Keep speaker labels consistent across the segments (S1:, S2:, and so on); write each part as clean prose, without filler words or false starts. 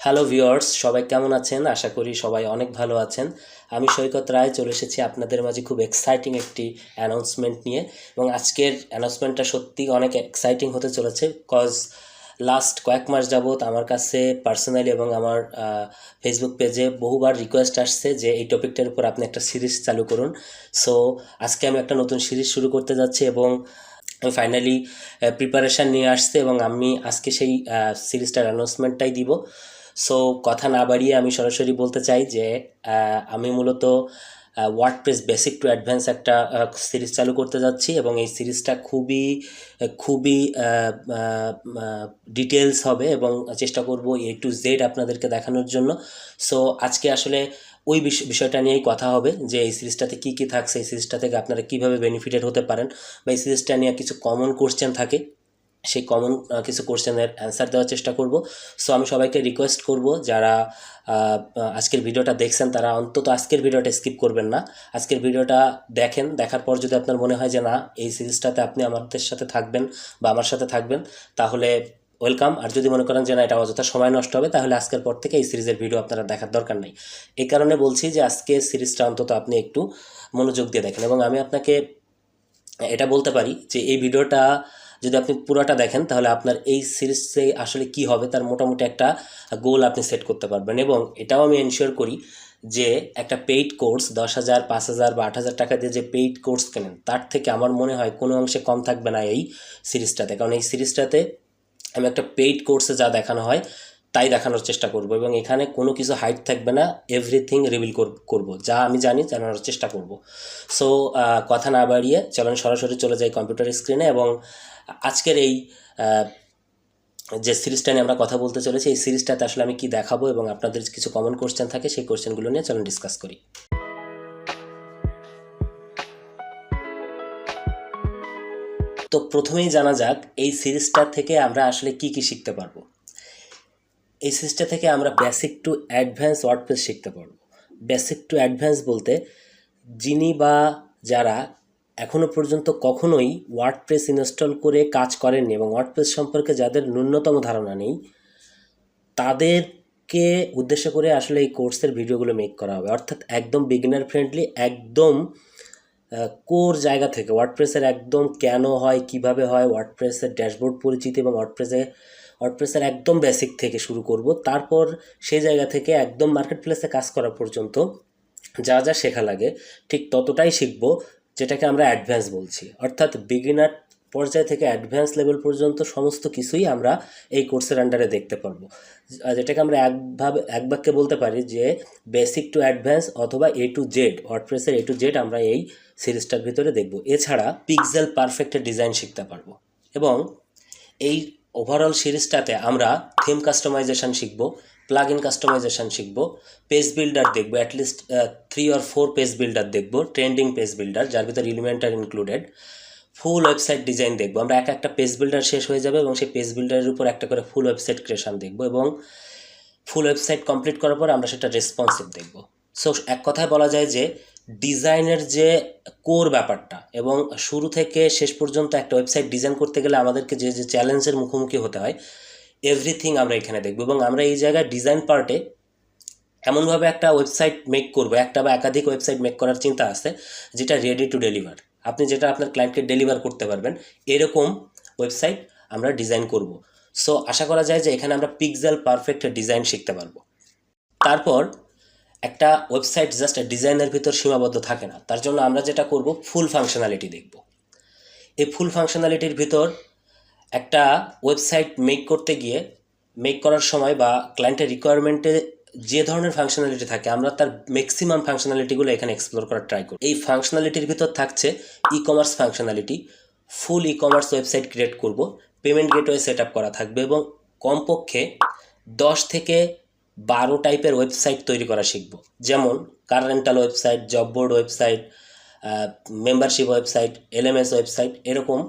S1: Hello viewers, সবাই কেমন আছেন? আশা করি সবাই অনেক ভালো আছেন। আমি সৈকত রায় চলে এসেছি আপনাদের মাঝে খুব এক্সাইটিং একটি অ্যানাউন্সমেন্ট নিয়ে। এবং আজকের অ্যানাউন্সমেন্টটা সত্যি অনেক এক্সাইটিং হতে চলেছে, কজ লাস্ট কয়েক মাস যাবৎ আমার কাছে পার্সোনালি এবং আমার ফেসবুক পেজে বহুবার রিকোয়েস্ট আসছে যে এই টপিকটার উপর আপনি একটা সিরিজ চালু করুন। সো আজকে আমি একটা নতুন সিরিজ শুরু করতে যাচ্ছি এবং আমি ফাইনালি প্রিপারেশান নিয়ে আসছে এবং আমি আজকে সেই সিরিজটার অ্যানাউন্সমেন্টটাই দিব। সো কথা না বাড়িয়ে আমি সরাসরি বলতে চাই যে আমি মূলত ওয়ার্ডপ্রেস বেসিক টু অ্যাডভান্স একটা সিরিজ চালু করতে যাচ্ছি এবং এই সিরিজটা খুবই খুবই ডিটেলস হবে এবং চেষ্টা করব A to Z আপনাদেরকে দেখানোর জন্য। সো আজকে আসলে ওই বিষয়টা নিয়েই কথা হবে যে এই সিরিজটাতে কী কী থাকছে, এই সিরিজটা থেকে আপনারা কীভাবে বেনিফিটেড হতে পারেন, বা এই সিরিজটা নিয়ে কিছু কমন কোশ্চেন থাকে, সেই কমন কিছু কোশ্চেনের অ্যান্সার দেওয়ার চেষ্টা করব। সো আমি সবাইকে রিকোয়েস্ট করব যারা আজকের ভিডিওটা দেখছেন তারা অন্তত আজকের ভিডিওটা স্কিপ করবেন না। আজকের ভিডিওটা দেখেন, দেখার পর যদি আপনার মনে হয় যে না এই সিরিজটাতে আপনি আমাদের সাথে থাকবেন বা আমার সাথে থাকবেন, তাহলে ওয়েলকাম। আর যদি মনে করেন যে না এটা অযথা সময় নষ্ট হবে, তাহলে আজকের পর থেকে এই সিরিজের ভিডিও আপনারা দেখার দরকার নেই। এই কারণে বলছি যে আজকে সিরিজটা অন্তত আপনি একটু মনোযোগ দিয়ে দেখেন। এবং আমি আপনাকে এটা বলতে পারি যে এই ভিডিওটা যদি আপনি পুরোটা দেখেন তাহলে আপনার এই সিরিজে আসলে কি হবে তার মোটামুটি একটা গোল আপনি সেট করতে পারবেন। এবং এটাও আমি এনশিওর করি যে একটা পেইড কোর্স 10,000, 5,000 বা 8,000 টাকা দিয়ে যে পেইড কোর্স কেনেন, তার থেকে আমার মনে হয় কোনো অংশে কম থাকবে না এই সিরিজটাতে। কারণ এই সিরিজটাতে আমি একটা পেইড কোর্সে যা দেখানো হয় তাই দেখানোর চেষ্টা করব এবং এখানে কোনো কিছু হাইড থাকবে না, এভরিথিং রিভিল করব, যা আমি জানি জানানোর চেষ্টা করব। সো কথা না বাড়িয়ে চলেন সরাসরি চলে যাই কম্পিউটার স্ক্রিনে এবং আজকের এই যে সিরিজটা নিয়ে আমরা কথা বলতে চলেছি এই সিরিজটাতে আসলে আমি কি দেখাবো এবং আপনাদের কিছু কমন কোশ্চেন থাকে সেই কোশ্চেনগুলো নিয়ে চলেন ডিসকাস করি। তো প্রথমেই জানা যাক এই সিরিজটা থেকে আমরা আসলে কি কি শিখতে পারবো। এই সিরিজটা থেকে আমরা বেসিক টু অ্যাডভান্স ওয়ার্ডপ্রেস শিখতে পারবো। বেসিক টু অ্যাডভান্স বলতে যিনি বা যারা এখনও পর্যন্ত কখনোই ওয়ার্ডপ্রেস ইনস্টল করে কাজ করেননি এবং ওয়ার্ডপ্রেস সম্পর্কে যাদের ন্যূনতম ধারণা নেই, তাদেরকে উদ্দেশ্য করে আসলে এই কোর্সের ভিডিওগুলো মেক করা হবে। অর্থাৎ একদম বিগিনার ফ্রেন্ডলি, একদম কোর জায়গা থেকে ওয়ার্ডপ্রেসের একদম কেন হয়, কিভাবে হয়, ওয়ার্ডপ্রেসের ড্যাশবোর্ড পরিচিতি এবং ওয়ার্ডপ্রেসের একদম বেসিক থেকে শুরু করব। তারপর সেই জায়গা থেকে একদম মার্কেট প্লেসে কাজ করা পর্যন্ত যা যা শেখা লাগে ঠিক ততটাই শিখব, যেটাকে আমরা অ্যাডভান্স বলছি। অর্থাৎ বিগিনার পর্যায় থেকে অ্যাডভান্স লেভেল পর্যন্ত সমস্ত কিছুই আমরা এই কোর্সের আন্ডারে দেখতে পারবো, যেটাকে আমরা এক বাক্যে বলতে পারি যে বেসিক টু অ্যাডভান্স অথবা A to Z, ওয়ার্ডপ্রেসের A to Z আমরা এই সিরিজটার ভিতরে দেখব। এছাড়া পিক্সেল পারফেক্টের ডিজাইন শিখতে পারবো এবং এই ওভারঅল সিরিজটাতে আমরা থিম কাস্টমাইজেশন শিখব, প্লাগ ইন কাস্টমাইজেশন শিখব, পেজ বিল্ডার দেখব, অ্যাটলিস্ট 3 or 4 পেজ বিল্ডার দেখব, ট্রেন্ডিং পেজ বিল্ডার যার ভিতরে এলিমেন্টার ইনক্লুডেড, ফুল ওয়েবসাইট ডিজাইন দেখব। আমরা একটা পেজ বিল্ডার শেষ হয়ে যাবে এবং সেই পেজ বিল্ডারের উপর একটা করে ফুল ওয়েবসাইট ক্রিয়েশন দেখব এবং ফুল ওয়েবসাইট কমপ্লিট করার পর আমরা সেটা রেসপন্সিভ দেখব। সো এক কথায় বলা যায় যে ডিজাইনের যে কোর ব্যাপারটা এবং শুরু থেকে শেষ পর্যন্ত একটা ওয়েবসাইট ডিজাইন করতে গেলে আমাদেরকে যে যে চ্যালেঞ্জের মুখোমুখি হতে হয়, এভরিথিং আমরা এখানে দেখব। এবং আমরা এই জায়গায় ডিজাইন পার্টে এমনভাবে একটা ওয়েবসাইট মেক করবো, একটা বা একাধিক ওয়েবসাইট মেক করার চিন্তা আছে যেটা রেডি টু ডেলিভার, আপনি যেটা আপনার ক্লায়েন্টকে ডেলিভার করতে পারবেন এরকম ওয়েবসাইট আমরা ডিজাইন করব। সো আশা করা যায় যে এখানে আমরা পিক্সেল পারফেক্ট ডিজাইন শিখতে পারবো। তারপর একটা ওয়েবসাইট জাস্ট ডিজাইনের ভিতর সীমাবদ্ধ থাকে না, তার জন্য আমরা যেটা করব ফুল ফাংশনালিটি দেখব। এই ফুল ফাংশনালিটির ভিতর একটা ওয়েবসাইট মেক করার সময় বা ক্লায়েন্টের রিকোয়ারমেন্টে যে ধরনের ফাংশনালিটি থাকে আমরা তার ম্যাক্সিমাম ফাংশনালিটিগুলো এখানে এক্সপ্লোর করার ট্রাই করি। এই ফাংশনালিটির ভিতর থাকছে ই-কমার্স ফাংশনালিটি, ফুল ই-কমার্স ওয়েবসাইট ক্রিয়েট করব, পেমেন্ট গেটওয়ে সেট আপ করা থাকবে এবং কমপক্ষে 10 থেকে 12 টাইপের ওয়েবসাইট তৈরি করা শিখব। যেমন car rental website, job board website, membership website, LMS website, এরকম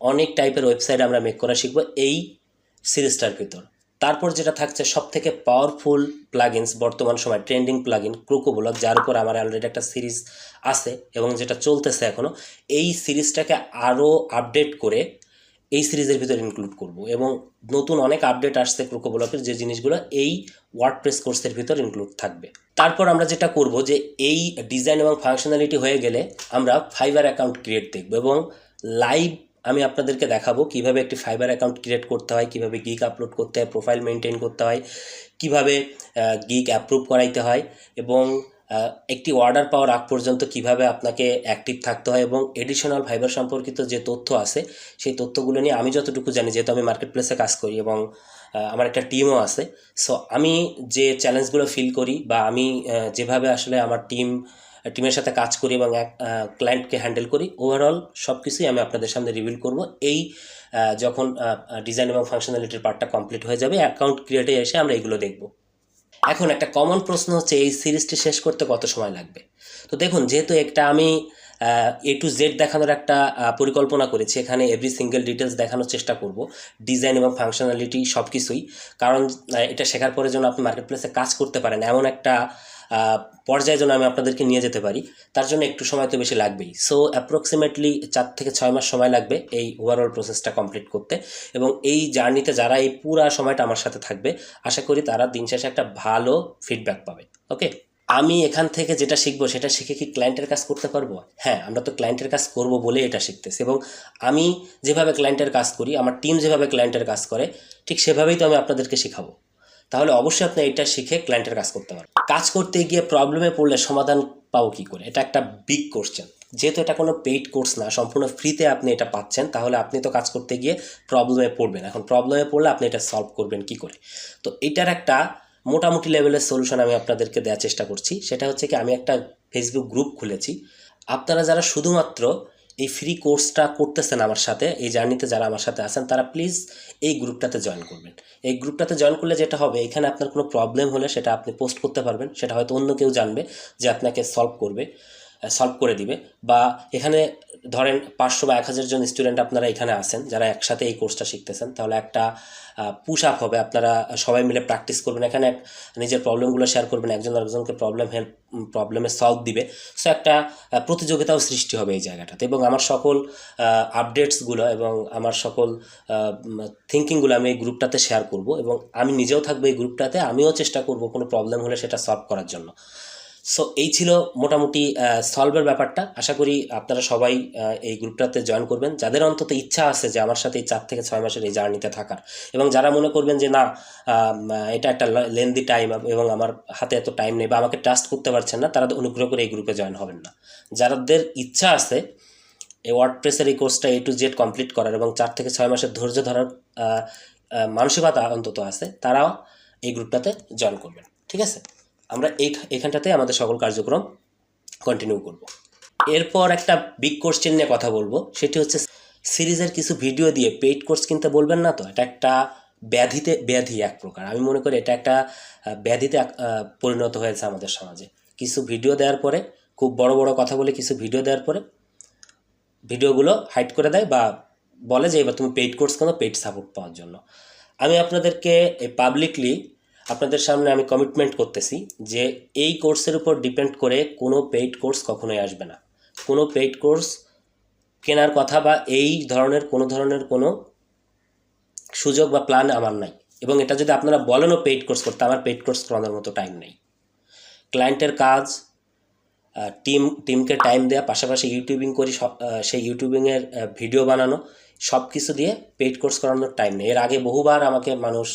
S1: অনেক টাইপের ওয়েবসাইট আমরা মেক করা শিখব এই সিরিজটার ভিতর। তারপর যেটা থাকছে সব থেকে পাওয়ারফুল প্লাগইনস, বর্তমান সময় ট্রেন্ডিং প্লাগইন ক্রোকোব্লক, যার উপর আমার অলরেডি একটা সিরিজ আছে এবং যেটা চলতেছে এখনও। এই সিরিজটাকে আরও আপডেট করে এই সিরিজের ভিতরে ইনক্লুড করব এবং নতুন অনেক আপডেট আসছে কোকোব্লকের, যে জিনিসগুলো এই ওয়ার্ডপ্রেস কোর্সের ভিতর ইনক্লুড থাকবে। তারপর আমরা যেটা করব যে এই ডিজাইন এবং ফাংশনালিটি হয়ে গেলে আমরা ফাইবার অ্যাকাউন্ট ক্রিয়েট দেখব এবং লাইভ আমি আপনাদেরকে দেখাবো কিভাবে একটি ফাইবার অ্যাকাউন্ট ক্রিয়েট করতে হয়, কিভাবে গিগ আপলোড করতে হয়, প্রোফাইল মেনটেন করতে হয়, কিভাবে গিগ অ্যাপ্রুভ করাইতে হয় এবং একটি অর্ডার পাওয়ার আগ পর্যন্ত কিভাবে আপনাকে অ্যাক্টিভ থাকতে হয় এবং এডিশনাল ফাইবার সম্পর্কিত যে তথ্য আছে সেই তথ্যগুলো নিয়ে আমি যতটুকু জানি, যেহেতু আমি মার্কেট প্লেসে কাজ করি এবং আমার একটা টিমও আছে, সো আমি যে চ্যালেঞ্জগুলো ফিল করি বা আমি যেভাবে আসলে আমার টিমের সাথে কাজ করি এবং এক ক্লায়েন্টকে হ্যান্ডেল করি, ওভারঅল সব কিছুই আমি আপনাদের সামনে রিভিল করব এই যখন ডিজাইন এবং ফাংশনালিটির পার্টটা কমপ্লিট হয়ে যাবে। অ্যাকাউন্ট ক্রিয়েটে এসে আমরা এগুলো দেখব। এখন একটা কমন প্রশ্ন হচ্ছে এই সিরিজটি শেষ করতে কত সময় লাগবে। তো দেখুন, যেহেতু একটা আমি A to Z দেখানোর একটা পরিকল্পনা করেছি, এখানে এভরি সিঙ্গেল ডিটেলস দেখানোর চেষ্টা করব, ডিজাইন এবং ফাংশনালিটি সব কিছুই, কারণ এটা শেখার পরে যেন আপনি মার্কেট প্লেসে কাজ করতে পারেন এমন একটা পর্যায়ে যেন আমি আপনাদেরকে নিয়ে যেতে পারি, তার জন্য একটু সময় তো বেশি লাগবেই। সো অ্যাপ্রক্সিমেটলি 4 থেকে 6 মাস সময় লাগবে এই ওভারঅল প্রসেসটা কমপ্লিট করতে এবং এই জার্নিতে যারা এই পুরো সময়টা আমার সাথে থাকবে, আশা করি তারা দিন শেষে একটা ভালো ফিডব্যাক পাবে। ওকে, আমি এখান থেকে যেটা শিখবো সেটা শিখে কি ক্লায়েন্টের কাজ করতে পারবো? হ্যাঁ, আমরা তো ক্লায়েন্টের কাজ করব বলে এটা শিখতেছি এবং আমি যেভাবে ক্লায়েন্টের কাজ করি, আমার টিম যেভাবে ক্লায়েন্টের কাজ করে, ঠিক সেভাবেই তো আমি আপনাদেরকে শেখাবো। তাহলে অবশ্যই আপনি এটা শিখে ক্লায়েন্টের কাজ করতে পারবেন। কাজ করতে গিয়ে প্রবলেমে পড়লে সমাধান পাবো কী করে, এটা একটা বিগ কোশ্চেন। যেহেতু এটা কোনো পেইড কোর্স না, সম্পূর্ণ ফ্রিতে আপনি এটা পাচ্ছেন, তাহলে আপনি তো কাজ করতে গিয়ে প্রবলেমে পড়বেন। এখন প্রবলেমে পড়লে আপনি এটা সলভ করবেন কী করে? তো এটার একটা মোটামুটি লেভেলের সলিউশন আমি আপনাদেরকে দেওয়ার চেষ্টা করছি। সেটা হচ্ছে কি, আমি একটা ফেসবুক গ্রুপ খুলেছি। আপনারা যারা শুধুমাত্র এই ফ্রি কোর্সটা করতেছেন আমার সাথে, এই জার্নিতে যারা আমার সাথে আছেন, তারা প্লিজ এই গ্রুপটাতে জয়েন করবেন। এই গ্রুপটাতে জয়েন করলে যেটা হবে, এখানে আপনার কোনো প্রবলেম হলে সেটা আপনি পোস্ট করতে পারবেন, সেটা হয়তো অন্য কেউ জানবে যে আপনাকে সলভ করে দিবে। বা এখানে ধরেন 500 বা 1000 জন স্টুডেন্ট আপনারা এখানে আছেন যারা একসাথে এই কোর্সটা শিখতেছেন, তাহলে একটা পুশ আপ হবে। আপনারা সবাই মিলে প্র্যাকটিস করবেন, এখানে নিজের প্রবলেমগুলো শেয়ার করবেন, একজন আরেকজনকে প্রবলেমে সলভ দিবে। সো একটা প্রতিযোগিতাও সৃষ্টি হবে এই জায়গাটাতে এবং আমার সকল আপডেটসগুলো এবং আমার সকল থিঙ্কিংগুলো আমি এই গ্রুপটাতে শেয়ার করব এবং আমি নিজেও থাকবো এই গ্রুপটাতে। আমিও চেষ্টা করব কোনো প্রবলেম হলে সেটা সলভ করার জন্য। সো এই ছিল মোটামুটি সলভের ব্যাপারটা। আশা করি আপনারা সবাই এই গ্রুপটাতে জয়েন করবেন, যাদের অন্তত ইচ্ছা আছে যে আমার সাথে এই 4 থেকে 6 মাসের এই জার্নিতে থাকার, এবং যারা মনে করবেন যে না এটা একটা লেন্দি টাইম এবং আমার হাতে এত টাইম নেই বা আমাকে ট্রাস্ট করতে পারছেন না, তারা অনুগ্রহ করে এই গ্রুপে জয়েন হবেন না। যাদের ইচ্ছা আছে এই ওয়ার্ডপ্রেসের এই কোর্সটা A to Z কমপ্লিট করার এবং 4 থেকে 6 মাসের ধৈর্য ধরার মানসিকতা অন্তত আছে, তারাও এই গ্রুপটাতে জয়েন করবেন। ঠিক আছে, আমরা এখানটাতে আমাদের সকল কার্যক্রম কন্টিনিউ করব। এরপর একটা বিগ কোশ্চেন নিয়ে কথা বলবো, সেটি হচ্ছে সিরিজের কিছু ভিডিও দিয়ে পেইড কোর্স কিনতে বলবেন না তো? এটা একটা ব্যাধি এক প্রকার। আমি মনে করি এটা একটা ব্যাধিতে পরিণত হয়েছে আমাদের সমাজে। কিছু ভিডিও দেওয়ার পরে, খুব বড় বড় কথা বলে কিছু ভিডিও দেওয়ার পরে ভিডিওগুলো হাইড করে দেয় বা বলে যে এবার তুমি পেইড কোর্স কেন, পেইড সাপোর্ট পাওয়ার জন্য। আমি আপনাদেরকে পাবলিকলি আপনাদের সামনে আমি কমিটমেন্ট করতেছি যে এই কোর্সের উপর ডিপেন্ড করে কোনো পেইড কোর্স কখনোই আসবে না। কোনো পেইড কোর্স কেনার কথা বা এই ধরনের কোনো সুযোগ বা প্ল্যান আমার নাই। এবং এটা যদি আপনারা বলেনও পেইড কোর্স করতে, আমার পেইড কোর্স করানোর মতো টাইম নেই। ক্লায়েন্টের কাজ, টিমকে টাইম দেওয়া, পাশাপাশি ইউটিউবিং করি, সেই ইউটিউবিংয়ের ভিডিও বানানো, সব কিছু দিয়ে পেইড কোর্স করানোর টাইম নেই। এর আগে বহুবার আমাকে মানুষ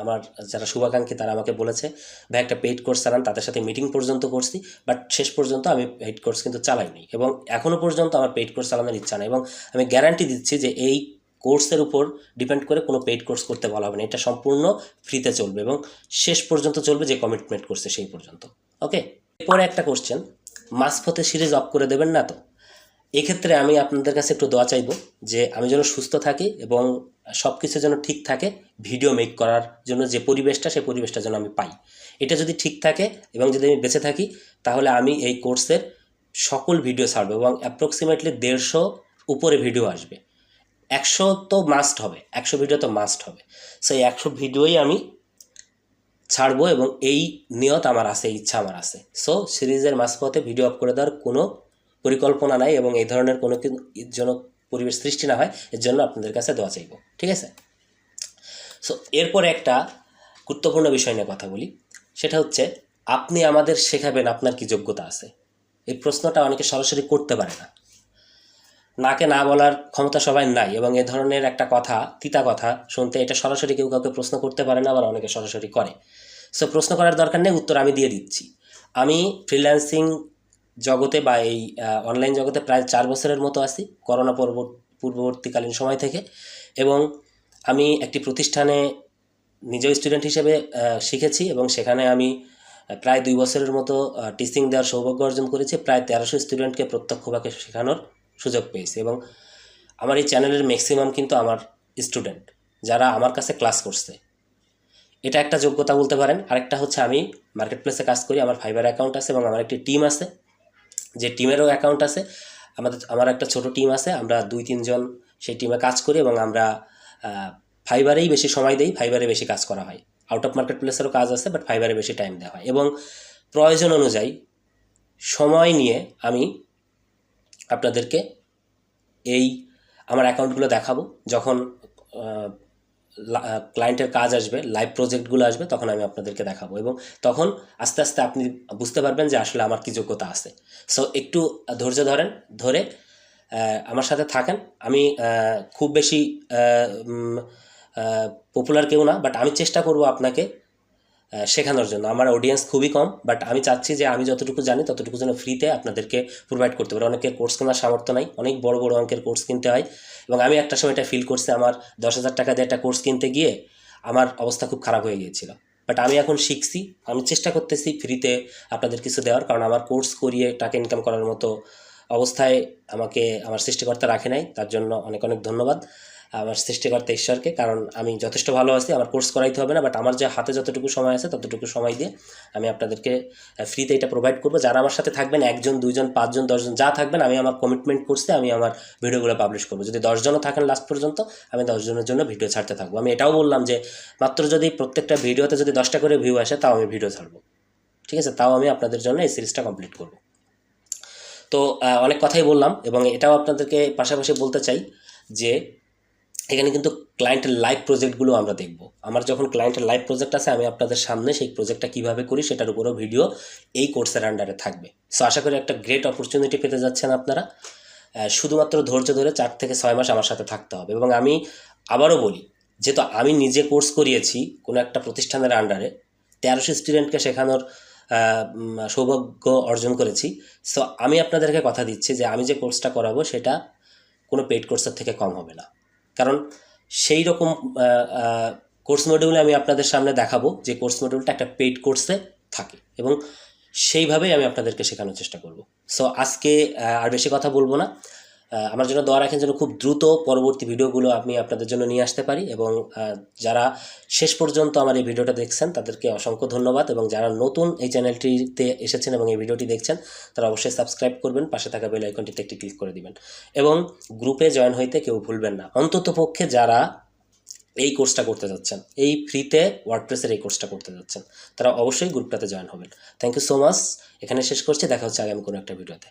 S1: আমার যারা শুভাকাঙ্ক্ষী তারা আমাকে বলেছে ভাই একটা পেইড কোর্স চালান, তাদের সাথে মিটিং পর্যন্ত করছি, বাট শেষ পর্যন্ত আমি পেইড কোর্স কিন্তু চালাইনি এবং এখনও পর্যন্ত আমার পেইড কোর্স চালানোর ইচ্ছা নেই। এবং আমি গ্যারান্টি দিচ্ছি যে এই কোর্সের উপর ডিপেন্ড করে কোনো পেইড কোর্স করতে বলা হবে না। এটা সম্পূর্ণ ফ্রিতে চলবে এবং শেষ পর্যন্ত চলবে, যে কমিটমেন্ট করছে সেই পর্যন্ত। ওকে, এরপরে একটা কোশ্চেন, মাঝপথে সিরিজ অফ করে দেবেন না তো? এক্ষেত্রে আমি আপনাদের কাছে একটু দোয়া চাইব যে আমি যেন সুস্থ থাকি এবং সব কিছু যেন ঠিক থাকে, ভিডিও মেক করার জন্য যে পরিবেশটা, সেই পরিবেশটা যেন আমি পাই। এটা যদি ঠিক থাকে এবং যদি আমি বেঁচে থাকি, তাহলে আমি এই কোর্সের সকল ভিডিও ছাড়বো এবং অ্যাপ্রক্সিমেটলি 150 উপরে ভিডিও আসবে। 100 তো মাস্ট হবে, 100 ভিডিও তো মাস্ট হবে। সেই 100 ভিডিওই আমি ছাড়বো এবং এই নিয়ত আমার আছে, ইচ্ছা আমার আছে। সো সিরিজের মাঝপথে ভিডিও অফ করে দেওয়ার কোনো পরিকল্পনা নাই এবং এই ধরনের কোনো যেন পরিবেশ সৃষ্টি না হয়, এর জন্য আপনাদের কাছে দোয়া চাইব, ঠিক আছে? সো এরপরে একটা গুরুত্বপূর্ণ বিষয় নিয়ে কথা বলি, সেটা হচ্ছে আপনি আমাদের শেখাবেন আপনার কি যোগ্যতা আছে। এই প্রশ্নটা অনেকে সরাসরি করতে পারে না, নাকে না বলার ক্ষমতা সবাই নাই, এবং এ ধরনের একটা কথা, তিতা কথা শুনতে এটা সরাসরি কেউ কাউকে প্রশ্ন করতে পারে না, আবার অনেকে সরাসরি করে। সো প্রশ্ন করার দরকার নেই, উত্তর আমি দিয়ে দিচ্ছি। আমি ফ্রিল্যান্সিং জগতে বা এই অনলাইন জগতে প্রায় 4 বছরের মতো আছি, করোনা পূর্ববর্তীকালীন সময় থেকে, এবং আমি একটি প্রতিষ্ঠানে নিজেও স্টুডেন্ট হিসেবে শিখেছি, এবং সেখানে আমি প্রায় 2 বছরের মতো টিচিং দেওয়ার সৌভাগ্য অর্জন করেছি। প্রায় 1300 স্টুডেন্টকে প্রত্যক্ষভাবে শেখানোর সুযোগ পেয়েছি, এবং আমার এই চ্যানেলের ম্যাক্সিমাম কিন্তু আমার স্টুডেন্ট, যারা আমার কাছে ক্লাস করছে। এটা একটা যোগ্যতা বলতে পারেন। আরেকটা হচ্ছে আমি মার্কেট প্লেসে কাজ করি, আমার ফাইবার অ্যাকাউন্ট আছে, এবং আমার একটি টিম আছে, যে টিমেরও অ্যাকাউন্ট আছে। আমার একটা ছোট টিম আছে, আমরা 2-3 জন সেই টিমে কাজ করি, এবং আমরা ফাইবারেই বেশি সময় দিই, ফাইবারে বেশি কাজ করা হয়। আউট অফ মার্কেট প্লেসেরও কাজ আছে, বাট ফাইবারে বেশি টাইম দেওয়া হয়, এবং প্রয়োজন অনুযায়ী সময় নিয়ে আমি আপনাদেরকে এই আমার অ্যাকাউন্টগুলো দেখাবো। যখন ক্লায়েন্টের কাজ আসবে, লাইভ প্রজেক্টগুলো আসবে, তখন আমি আপনাদেরকে দেখাবো, এবং তখন আস্তে আস্তে আপনি বুঝতে পারবেন যে আসলে আমার কী যোগ্যতা আছে। সো একটু ধৈর্য ধরে আমার সাথে থাকেন। আমি খুব বেশি পপুলার কেউ না, বাট আমি চেষ্টা করব আপনাকে শেখানোর জন্য। আমার অডিয়েন্স খুবই কম, বাট আমি চাচ্ছি যে আমি যতটুকু জানি ততটুকু যেন ফ্রিতে আপনাদেরকে প্রোভাইড করতে পারি। অনেকের কোর্স কেনার সামর্থ্য নাই, অনেক বড় বড় অঙ্কের কোর্স কিনতে হয়, এবং আমি একটা সময় এটা ফিল করছি, আমার 10,000 টাকা দিয়ে একটা কোর্স কিনতে গিয়ে আমার অবস্থা খুব খারাপ হয়ে গিয়েছিল। বাট আমি এখন শিখছি, আমি চেষ্টা করতেছি ফ্রিতে আপনাদের কিছু দেওয়ার, কারণ আমার কোর্স করিয়ে টাকা ইনকাম করার মতো অবস্থায় আমাকে আমার সৃষ্টিকর্তা রাখে নাই। তার জন্য অনেক অনেক ধন্যবাদ আমার সৃষ্টিকর্তা ঈশ্বরকে, কারণ আমি যথেষ্ট ভালো আছি, আমার কোর্স করাইতে হবে না, বাট আমার যে হাতে যতটুকু সময় আছে ততটুকু সময় দিয়ে আমি আপনাদেরকে ফ্রিতে এটা প্রোভাইড করবো। যারা আমার সাথে থাকবেন, 1 জন 2 জন 5 জন 10 জন যা থাকবেন, আমি আমার কমিটমেন্ট করছি, আমি আমার ভিডিওগুলো পাবলিশ করবো। যদি 10 জনও থাকেন লাস্ট পর্যন্ত, আমি 10 জনের জন্য ভিডিও ছাড়তে থাকবো। আমি এটাও বললাম যে মাত্র যদি প্রত্যেকটা ভিডিওতে যদি 10টা করে ভিউ আসে, তাও আমি ভিডিও ছাড়বো, ঠিক আছে? তাও আমি আপনাদের জন্য এই সিরিজটা কমপ্লিট করবো। তো অনেক কথাই বললাম, এবং এটাও আপনাদেরকে পাশাপাশি বলতে চাই যে এখানে কিন্তু ক্লায়েন্টের লাইভ প্রজেক্টগুলো আমরা দেখব। আমার যখন ক্লায়েন্টের লাইভ প্রজেক্ট আছে, আমি আপনাদের সামনে সেই প্রজেক্টটা কীভাবে করি সেটার উপরেও ভিডিও এই কোর্সের আন্ডারে থাকবে। সো আশা করি একটা গ্রেট অপরচুনিটি পেতে যাচ্ছেন আপনারা। শুধুমাত্র ধৈর্য ধরে 4 থেকে 6 মাস আমার সাথে থাকতে হবে। এবং আমি আবারও বলি, যেহেতু আমি নিজে কোর্স করিয়েছি কোনো একটা প্রতিষ্ঠানের আন্ডারে, 1300 স্টুডেন্টকে শেখানোর সৌভাগ্য অর্জন করেছি। সো আমি আপনাদেরকে কথা দিচ্ছি যে আমি যে কোর্সটা করাবো সেটা কোনো পেইড কোর্সের থেকে কম হবে না, কারণ সেই রকম কোর্স মডিউলে আমি আপনাদের সামনে দেখাবো যে কোর্স মডিউলটা একটা পেইড কোর্সে থাকে, এবং সেইভাবেই আমি আপনাদেরকে শেখানোর চেষ্টা করব। সো আজকে আর বেশি কথা বলবো না, আমার জন্য দোয়া রাখেন যেন খুব দ্রুত পরবর্তী ভিডিওগুলো আমি আপনাদের জন্য নিয়ে আসতে পারি। এবং যারা শেষ পর্যন্ত আমার এই ভিডিওটা দেখছেন তাদেরকে অসংখ্য ধন্যবাদ, এবং যারা নতুন এই চ্যানেলটিতে এসেছেন এবং এই ভিডিওটি দেখছেন তারা অবশ্যই সাবস্ক্রাইব করবেন, পাশে থাকা বেল আইকনটিতে একটি ক্লিক করে দিবেন, এবং গ্রুপে জয়েন হইতে কেউ ভুলবেন না। অন্ততপক্ষে যারা এই কোর্সটা করতে যাচ্ছেন, এই ফ্রিতে ওয়ার্ডপ্রেসের এই কোর্সটা করতে যাচ্ছেন, তারা অবশ্যই গ্রুপটাতে জয়েন হবেন। Thank you so much. এখানে শেষ করছি, দেখা হচ্ছে আগামী কোনো একটা ভিডিওতে।